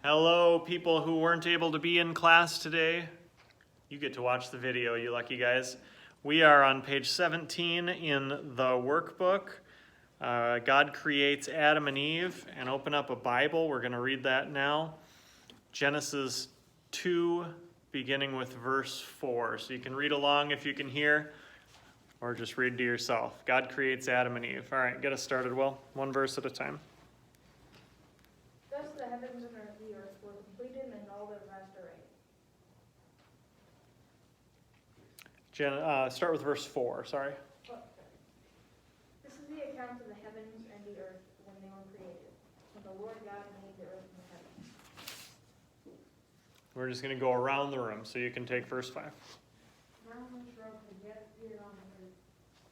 Hello, people who weren't able to be in class today. You get to watch the video, you lucky guys. We are on page 17 in the workbook. God creates Adam and Eve, and open up a Bible. We're going to read that now. Genesis 2, beginning with verse 4. So you can read along if you can hear, or just read to yourself. God creates Adam and Eve. All right, get us started, Will. One verse at a time. Thus the heavens and the earth were completed, and all their vast array. Start with verse 4, sorry. This is the account of the heavens and the earth when they were created, when the Lord God made the earth and the heavens. We're just going to go around the room, so you can take verse 5. Now when shrub had yet appeared on the earth,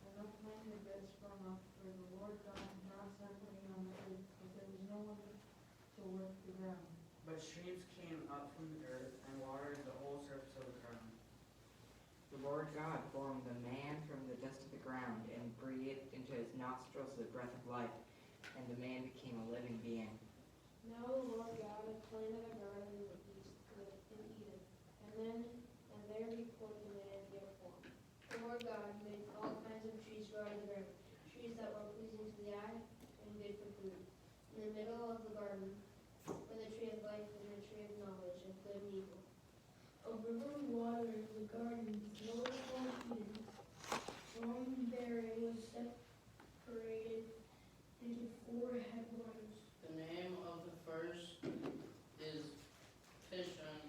and no plant had yet sprung up, for the Lord God had not sent rain on the earth, but there was no one to work the ground. But streams came up from the earth and watered the whole surface of the ground. The Lord God formed the man from the dust of the ground and breathed into his nostrils the breath of life, and the man became a living being. Now the Lord God had planted a garden in Eden, and there he put the man he had formed. The Lord God made all kinds of trees grow out of the ground, trees that were pleasing to the eye and good for food. In the middle of the garden were the tree of life and the tree of knowledge of good and evil. A river watered the garden before it was Eden. From there it was separated into 4 headwaters. The name of the first is Pishon.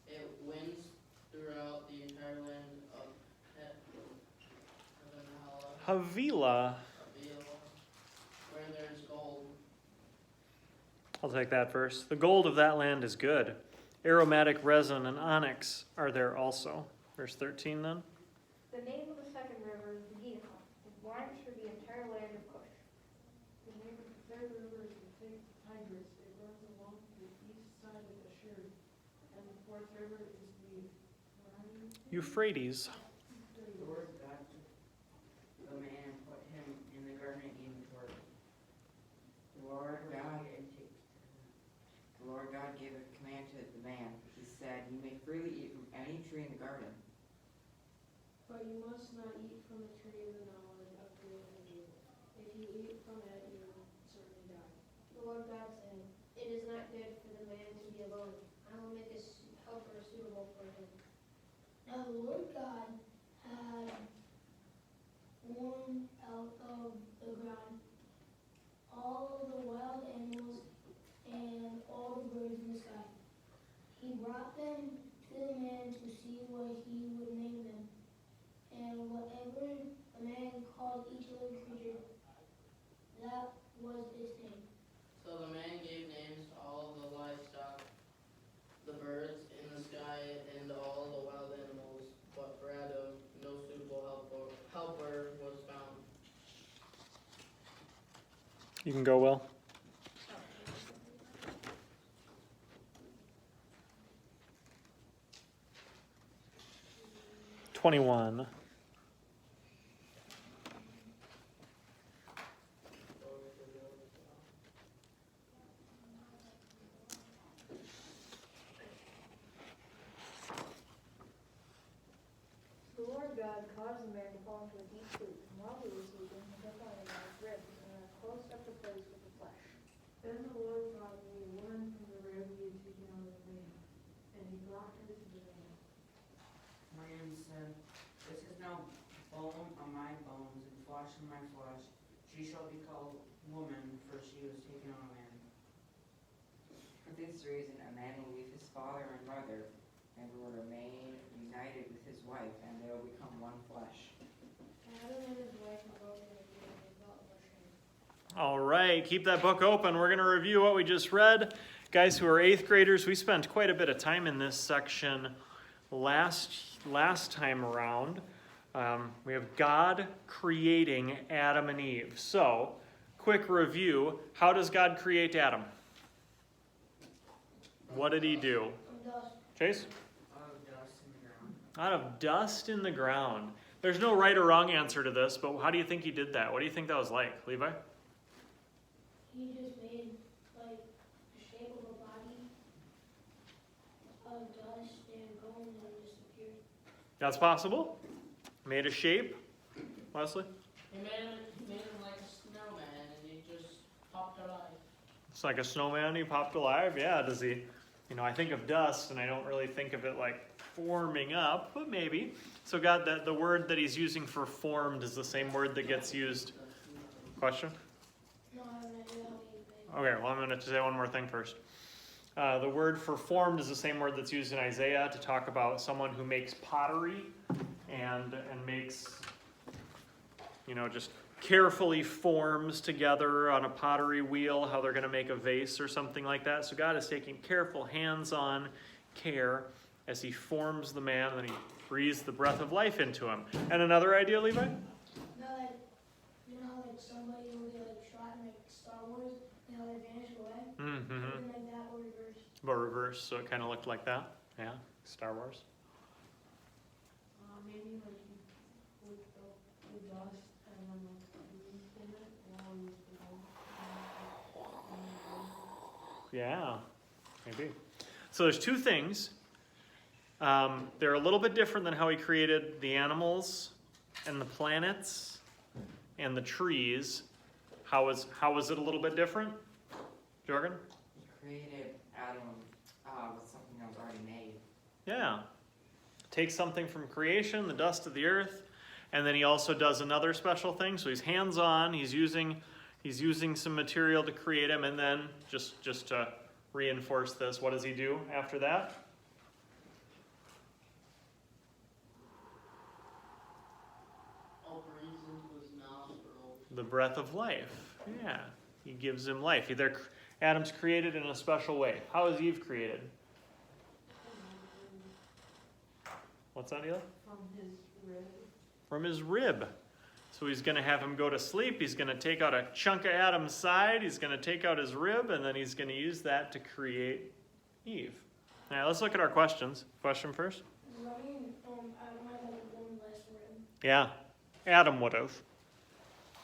It winds throughout the entire land of Havilah. where there is gold. I'll take that verse. The gold of that land is good. Aromatic resin and onyx are there also. Verse 13 then. The name of the second river is the Gihon. It winds through the entire land of Cush. The name of the third river is the Tigris. It runs along the east side of Ashur. And the fourth river is the Euphrates. The Lord God took the man and put him in the garden of Eden to work. The Lord God gave a command to the man. He said, "You may freely eat from any tree in the garden, But you must not eat from the tree of the knowledge of good and evil. If you eat from it, you will certainly die." The Lord God said, "It is not good for the man to be alone. I will make a helper suitable for him." Now the Lord God had formed out of the ground all the wild animals and all the birds in the sky. He brought them to the man to see what he would name them. And whatever the man called each living creature, that was its name. So the man gave names to all the livestock, the birds in the sky, and all the wild animals, but for Adam no suitable helper was found. You can go, Will. (21) The Lord God caused the man to fall into a deep sleep, and while he was sleeping, he took out a rib and closed up the place with the flesh. Then the Lord God made a woman from the rib he had taken out of the man, and he brought her to the man. Man said, "This is now bone of my bones and flesh of my flesh. She shall be called woman, for she was taken out of man." For this reason a man will leave his father and mother, and will remain united with his wife, and they will become one flesh. Adam and his wife arose and they felt no shame. All right, keep that book open. We're going to review what we just read. Guys who are 8th graders, we spent quite a bit of time in this section last time around. We have God creating Adam and Eve. So, quick review. How does God create Adam? What did he do? Chase? Out of dust in the ground. Out of dust in the ground. There's no right or wrong answer to this, but how do you think he did that? What do you think that was like, Levi? He just made like the shape of a body That's possible. Made a shape. Wesley? He made him like a snowman, and he just popped alive. It's like a snowman, he popped alive. Yeah, does he? I think of dust, and I don't really think of it like forming up, but maybe. So God, the word that he's using for formed is the same word that gets used. Question? No, I have no idea how he made. Okay, well, I'm going to say one more thing first. The word for formed is the same word that's used in Isaiah to talk about someone who makes pottery and makes, just carefully forms together on a pottery wheel how they're going to make a vase or something like that. So God is taking careful, hands-on care as he forms the man, and then he breathes the breath of life into him. And another idea, Levi? Now, like, you know how, like, somebody will get, like, shot in, like, Star Wars, and how they vanish away? Mm-hmm. Something like that, or reverse. But reverse, so it kind of looked like that. Yeah, Star Wars. Maybe like with the dust and then like breathe in it while he's Yeah, maybe. So there's two things. They're a little bit different than how he created the animals and the planets and the trees. How was it a little bit different, Jorgen? He created Adam with something that was already made. Yeah. Takes something from creation, the dust of the earth, and then he also does another special thing. So he's hands-on. He's using some material to create him, and then just to reinforce this, what does he do after that? breathes into his nostrils. The breath of life. Yeah, he gives him life. Adam's created in a special way. How is Eve created? What's that, Eli? From his rib. From his rib. So he's going to have him go to sleep. He's going to take out a chunk of Adam's side. He's going to take out his rib, and then he's going to use that to create Eve. All right, let's look at our questions. Question first? Does that mean Adam had, like, one less rib, Yeah, Adam would have.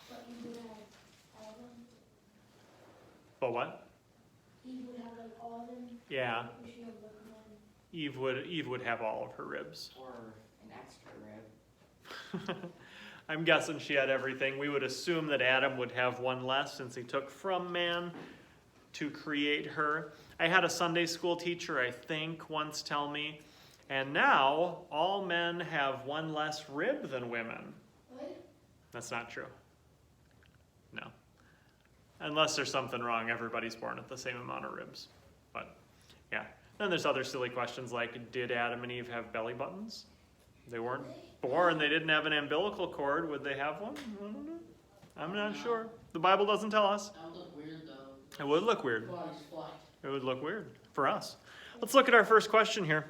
but he would have all of them? But what? He would have, like, all of them? Yeah, Or she have, like, one? Eve would have all of her ribs. Or an extra rib. I'm guessing she had everything. We would assume that Adam would have one less since he took from man to create her. I had a Sunday school teacher, I think, once tell me, and now all men have one less rib than women. What? That's not true. No. Unless there's something wrong, everybody's born with the same amount of ribs. But, yeah. Then there's other silly questions like, did Adam and Eve have belly buttons? They weren't born, they didn't have an umbilical cord. Would they have one? I don't know. I'm not sure. The Bible doesn't tell us. That would look weird though. It would look weird. Body's flat. It would look weird for us. Let's look at our first question here.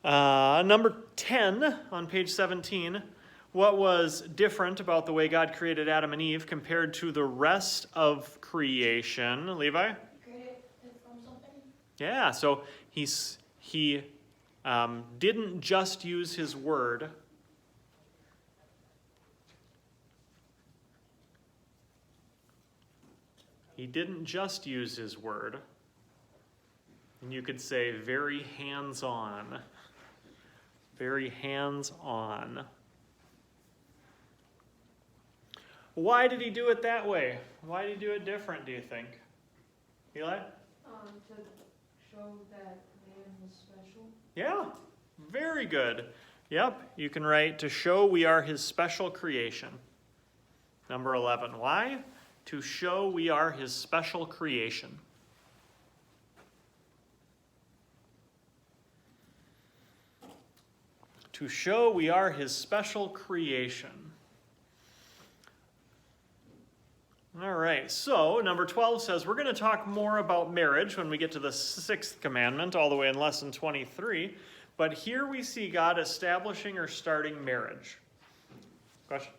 Number 10 on page 17. What was different about the way God created Adam and Eve compared to the rest of creation? Levi? Create it from something? Yeah, so he didn't just use his word. He didn't just use his word. And you could say very hands-on. Very hands-on. Why did he do it that way? Why did he do it different, do you think? Eli? To show that man was special. Yeah, very good. Yep, you can write, to show we are his special creation. Number 11, why? To show we are his special creation. To show we are his special creation. All right, so number 12 says we're going to talk more about marriage when we get to the 6th commandment, all the way in lesson 23. But here we see God establishing or starting marriage. Question?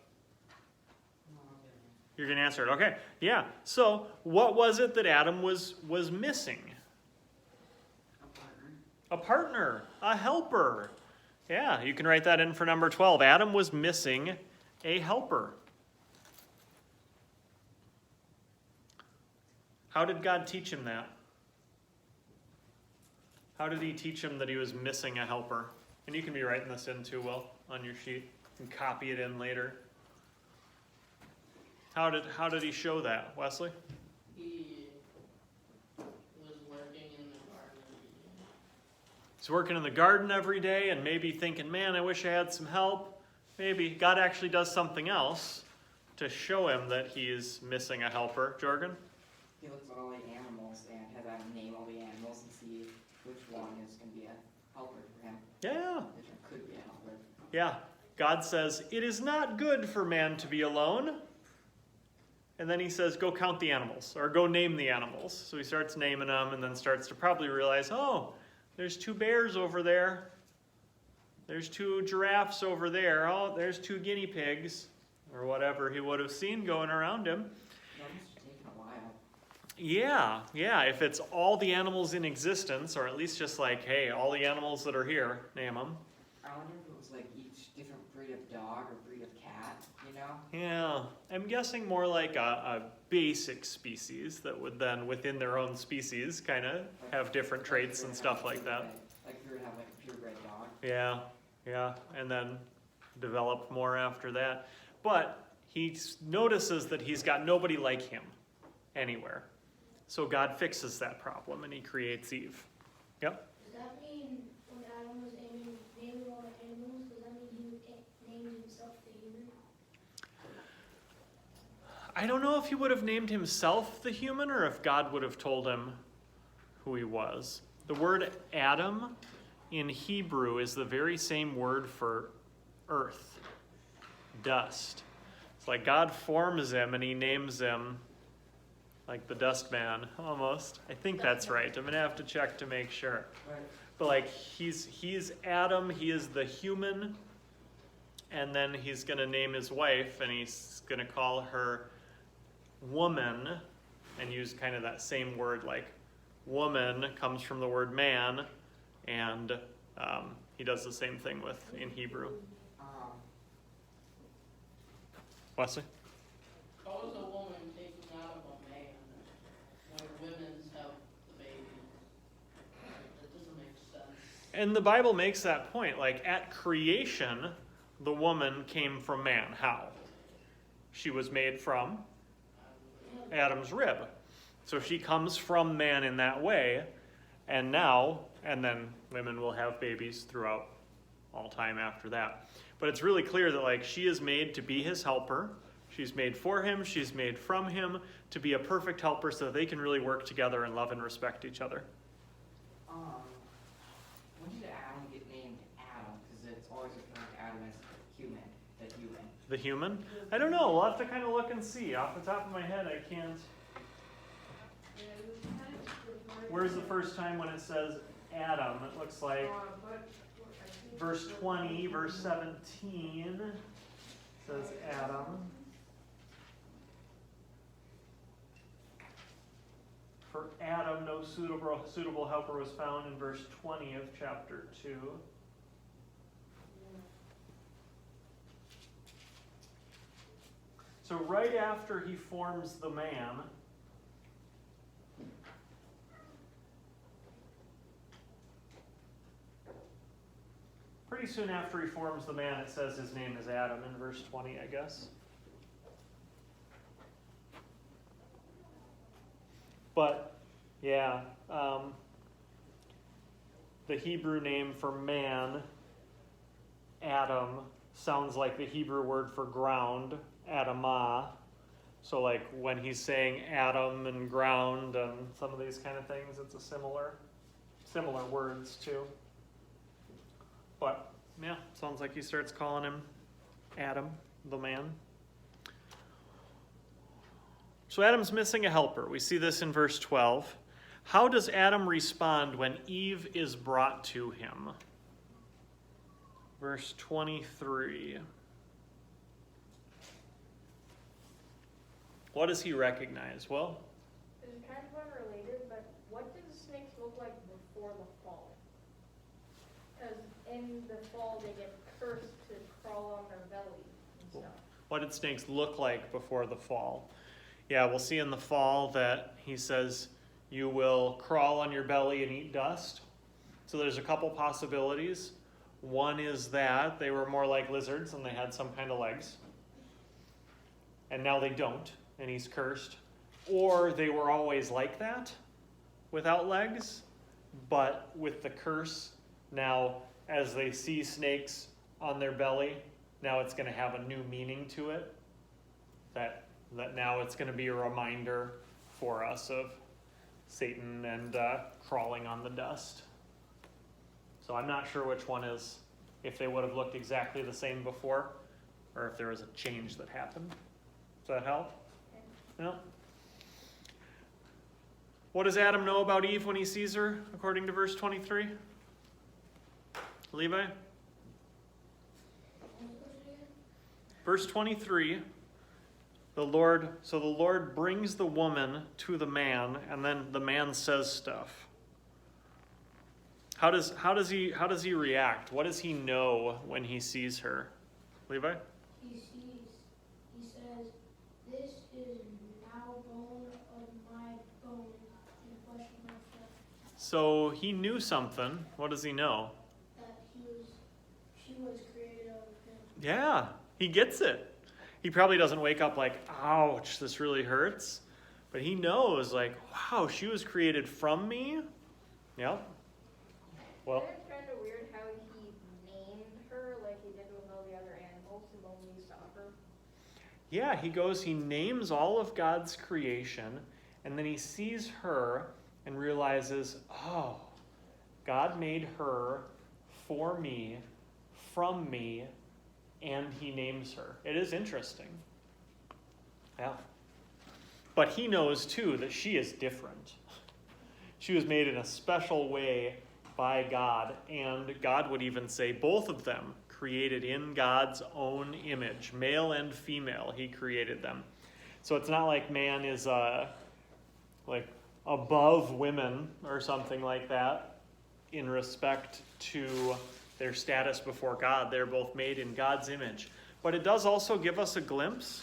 You're going to answer it. Okay, yeah. So what was it that Adam was missing? A partner. A partner, a helper. Yeah, you can write that in for number 12. Adam was missing a helper. How did God teach him that? How did he teach him that he was missing a helper? And you can be writing this in too, Will, on your sheet, and copy it in later. How did he show that, Wesley? He was working in the garden every day. He's working in the garden every day and maybe thinking, man, I wish I had some help. Maybe God actually does something else to show him that he's missing a helper. Jorgen? He looks at all the animals and has Adam name all the animals and see which one is going to be a helper for him. Yeah. Which one could be a helper. Yeah. God says, it is not good for man to be alone. And then he says, go count the animals, or go name the animals. So he starts naming them and then starts to probably realize, oh, there's 2 bears over there. There's 2 giraffes over there. Oh, there's 2 guinea pigs, or whatever he would have seen going around him. That must have taken a while. Yeah, if it's all the animals in existence, or at least just like, hey, all the animals that are here, name them. I wonder if it was like each different breed of dog or breed of cat, you know? Yeah, I'm guessing more like a basic species that would then, within their own species, kind of have different traits and stuff like that. Like if you were to have like a purebred dog. Yeah, and then develop more after that. But he notices that he's got nobody like him anywhere. So God fixes that problem and he creates Eve. Yep. Does that mean when Adam was naming all the animals, does that mean he named himself the human? I don't know if he would have named himself the human or if God would have told him who he was. The word Adam in Hebrew is the very same word for earth, dust. It's like God forms him and he names him like the dust man, almost. I think that's right. I'm going to have to check to make sure. Right. But like he's Adam, he is the human, and then he's going to name his wife and he's going to call her woman and use kind of that same word, like woman comes from the word man, and he does the same thing in Hebrew. Wesley? How is a woman taking out of a man when women's have the baby? That doesn't make sense. And the Bible makes that point. Like at creation, the woman came from man. How? She was made from Adam's rib. So she comes from man in that way. And then women will have babies throughout all time after that. But it's really clear that like she is made to be his helper. She's made for him. She's made from him to be a perfect helper so that they can really work together and love and respect each other. When did Adam get named Adam? Because it's always referring to Adam as human, the human. The human? I don't know. We'll have to kind of look and see. Off the top of my head, I can't. Where's the first time when it says Adam? It looks like verse 20, verse 17 says Adam. For Adam, no suitable helper was found in verse 20 of chapter 2. So right after he forms the man, pretty soon after he forms the man, it says his name is Adam in verse 20, I guess. But, yeah, the Hebrew name for man, Adam, sounds like the Hebrew word for ground, Adamah. So like when he's saying Adam and ground and some of these kind of things, it's a similar words too. But yeah, sounds like he starts calling him Adam, the man. So Adam's missing a helper. We see this in verse 12. How does Adam respond when Eve is brought to him? Verse 23. What does he recognize? Well, This is kind of unrelated, but what did the snakes look like before the fall? Because in the fall they get cursed to crawl on their belly and stuff. what did snakes look like before the fall? Yeah, we'll see in the fall that he says, you will crawl on your belly and eat dust. So there's a couple possibilities. One is that they were more like lizards and they had some kind of legs. And now they don't, and he's cursed. Or they were always like that, without legs, but with the curse, now as they see snakes on their belly, now it's going to have a new meaning to it. That now it's going to be a reminder for us of Satan and crawling on the dust. So I'm not sure which one is, if they would have looked exactly the same before, or if there was a change that happened. Does that help? No? What does Adam know about Eve when he sees her, according to verse 23? Levi? Verse 23, the Lord brings the woman to the man, and then the man says stuff. How does he react? What does he know when he sees her? Levi? He says, "This is now bone of my bone and flesh of my flesh." So he knew something. What does he know? That she was created out of him. Yeah, he gets it. He probably doesn't wake up like, ouch, this really hurts. But he knows, like, wow, she was created from me. Yep. Well, Isn't it kind of weird how he named her like he did with all the other animals and when we saw her? yeah, he names all of God's creation, and then he sees her and realizes, oh, God made her for me, from me, and he names her. It is interesting. Yeah. But he knows, too, that she is different. She was made in a special way by God, and God would even say both of them created in God's own image. Male and female, he created them. So it's not like man is like above women or something like that in respect to their status before God. They're both made in God's image. But it does also give us a glimpse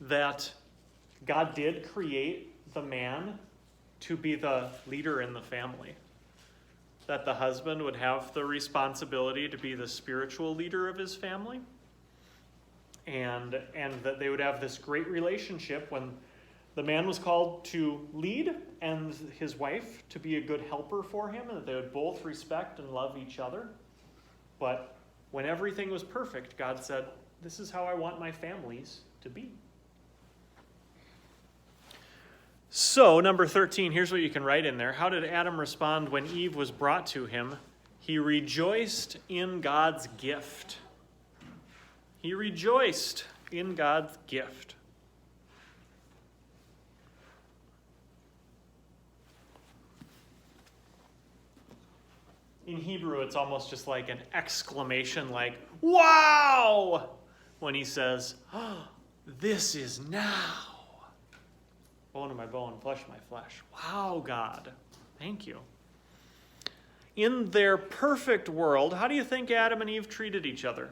that God did create the man to be the leader in the family. That the husband would have the responsibility to be the spiritual leader of his family. And that they would have this great relationship when the man was called to lead and his wife to be a good helper for him, and that they would both respect and love each other. But when everything was perfect, God said, this is how I want my families to be. So, number 13, here's what you can write in there. How did Adam respond when Eve was brought to him? He rejoiced in God's gift. He rejoiced in God's gift. In Hebrew, it's almost just like an exclamation, like, wow, when he says, oh, this is now bone of my bone, flesh of my flesh. Wow, God, thank you. In their perfect world, how do you think Adam and Eve treated each other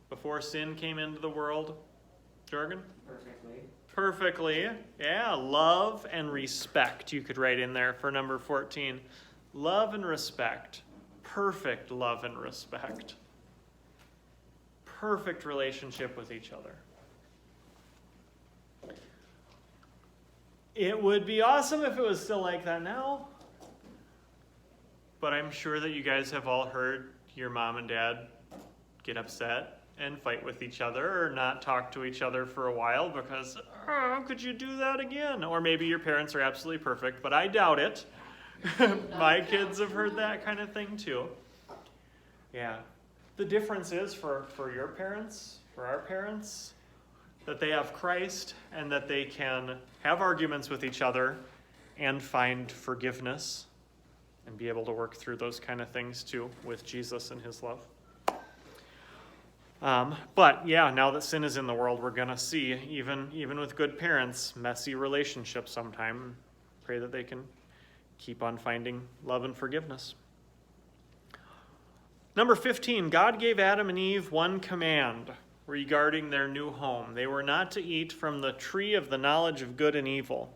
before sin came into the world? Jorgen? Perfectly. Yeah, love and respect, you could write in there for number 14. Love and respect. Perfect love and respect. Perfect relationship with each other. It would be awesome if it was still like that now. But I'm sure that you guys have all heard your mom and dad get upset and fight with each other or not talk to each other for a while because, oh, how could you do that again? Or maybe your parents are absolutely perfect, but I doubt it. My kids have heard that kind of thing too. Yeah. The difference is for your parents, for our parents, that they have Christ and that they can have arguments with each other and find forgiveness and be able to work through those kind of things too with Jesus and his love. But yeah, now that sin is in the world, we're going to see, even with good parents, messy relationships sometime. Pray that they can keep on finding love and forgiveness. Number 15, God gave Adam and Eve one command regarding their new home. They were not to eat from the tree of the knowledge of good and evil.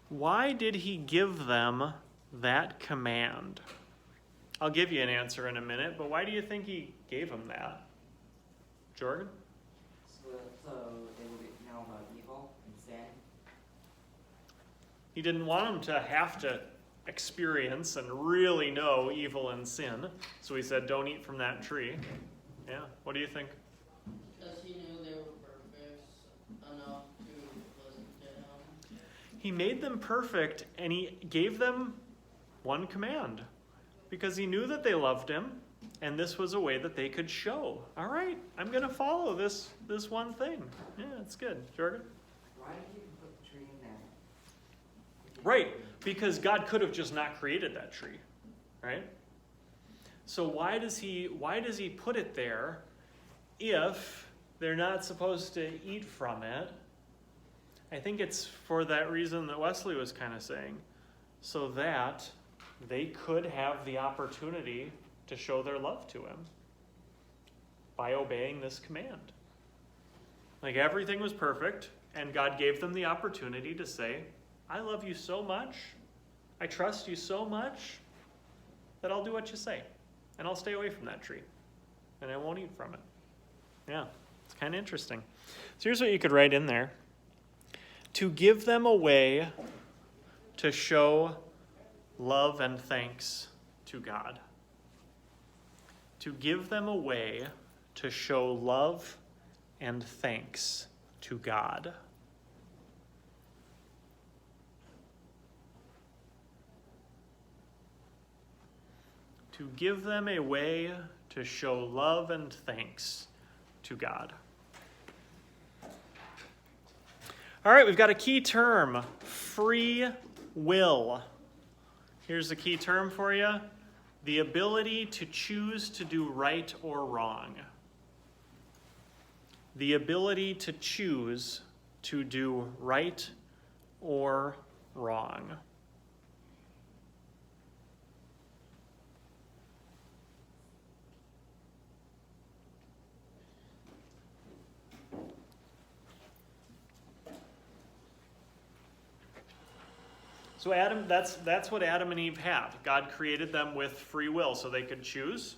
Why did he give them that command? I'll give you an answer in a minute, but why do you think he gave them that? Jordan? So they would know about evil and sin. He didn't want them to have to experience and really know evil and sin, so he said, don't eat from that tree. Yeah, what do you think? Because he knew they were perfect enough to listen to him. He made them perfect, and he gave them one command, because he knew that they loved him, and this was a way that they could show, all right, I'm going to follow this one thing. Yeah, it's good. Jordan? Why did he even put the tree in there? Right, because God could have just not created that tree, right? So why does he put it there if they're not supposed to eat from it? I think it's for that reason that Wesley was kind of saying, so that they could have the opportunity to show their love to him by obeying this command. Like everything was perfect, and God gave them the opportunity to say, I love you so much, I trust you so much, that I'll do what you say, and I'll stay away from that tree, and I won't eat from it. Yeah, it's kind of interesting. So here's what you could write in there. To give them a way to show love and thanks to God. To give them a way to show love and thanks to God. To give them a way to show love and thanks to God. All right, we've got a key term, free will. Here's the key term for you. The ability to choose to do right or wrong. The ability to choose to do right or wrong. So Adam, that's what Adam and Eve had. God created them with free will, so they could choose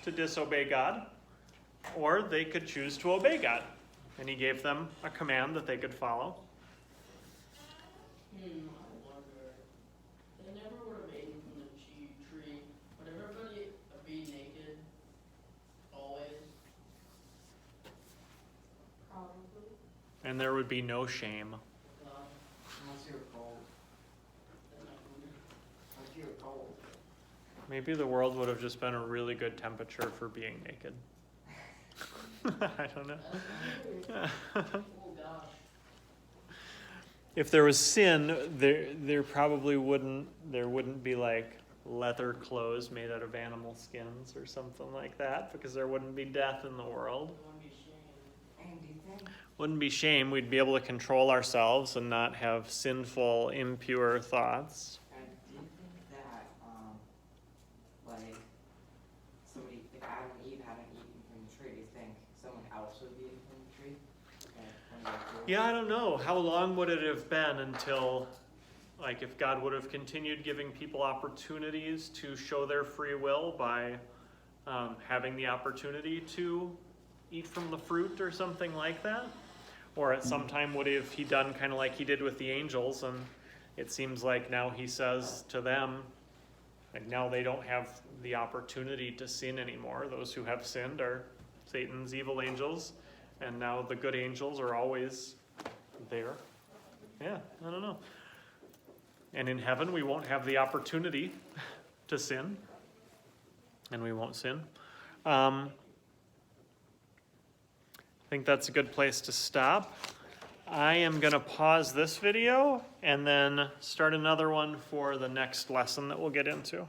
to disobey God, or they could choose to obey God. And he gave them a command that they could follow. I wonder. They never would have eaten from the tree. Would everybody be naked? Always? Probably. And there would be no shame. Unless you're cold. Unless you're cold. Maybe the world would have just been a really good temperature for being naked. I don't know. Oh gosh. If there was sin, there probably wouldn't be like leather clothes made out of animal skins or something like that, because there wouldn't be death in the world. It wouldn't be shame. And do you think? Wouldn't be shame. We'd be able to control ourselves and not have sinful, impure thoughts. And do you think that, like, somebody, if Adam and Eve hadn't eaten from the tree, do you think someone else would be eating from the tree? Yeah, I don't know. How long would it have been until, like, if God would have continued giving people opportunities to show their free will by having the opportunity to eat from the fruit or something like that? Or at some time would have he done kind of like he did with the angels, and it seems like now he says to them, like now they don't have the opportunity to sin anymore. Those who have sinned are Satan's evil angels, and now the good angels are always there. Yeah, I don't know. And in heaven we won't have the opportunity to sin, and we won't sin. I think that's a good place to stop. I am going to pause this video and then start another one for the next lesson that we'll get into.